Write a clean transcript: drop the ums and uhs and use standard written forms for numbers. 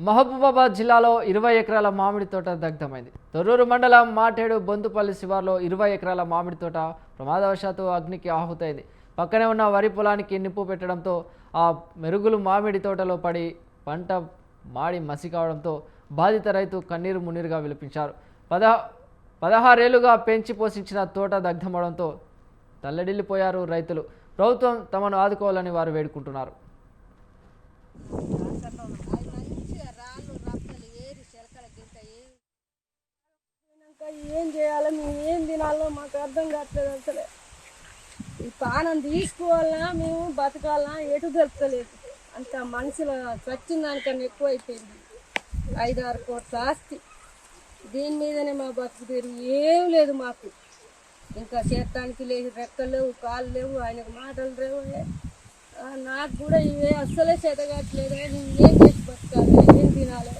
మహబూబాబాద్ జిల్లాలో 20 ఎకరాల మామిడి తోట దగ్ధమైంది. తొర్రూరు మండలం మాటేడు బొందుపల్లి శివార్లో 20 ఎకరాల మామిడి తోట ప్రమాదవశాత్తు అగ్నికి ఆహుతైంది. పక్కనే ఉన్న వరి పొలానికి నిప్పు పెట్టడంతో ఆ మెరుగులు మామిడి తోటలో పడి పంట మాడి మసి కావడంతో బాధిత రైతు కన్నీరు మున్నీరుగా విలపించారు. 16 ఏళ్లుగా పెంచి పోషించిన తోట దగ్ధమవడంతో తల్లడిల్లిపోయారు రైతులు. ప్రభుత్వం తమను ఆదుకోవాలని వారు వేడుకుంటున్నారు. ఏం చేయాలో మేము ఏం తినాలో మాకు అర్థం కావట్లేదు. అసలే ఈ పానం తీసుకోవాలన్నా మేము బతకాలన్నా ఎటు తెలుస్తలేదు. అంత మనుషుల చచ్చిన దానికన్నా ఎక్కువ అయిపోయింది. 5-6 కోట్ల ఆస్తి దీని మీదనే మా బతుకు తెరువు ఏం లేదు మాకు. ఇంకా చేతానికి లేదు, రెక్కలు లేవు, కాళ్ళు లేవు, ఆయనకు మాటలు లేవు. నాకు కూడా ఇవే అస్సలే చేత కావట్లేదు. నేను ఏం చేసి బతకాలి, ఏం తినాలి?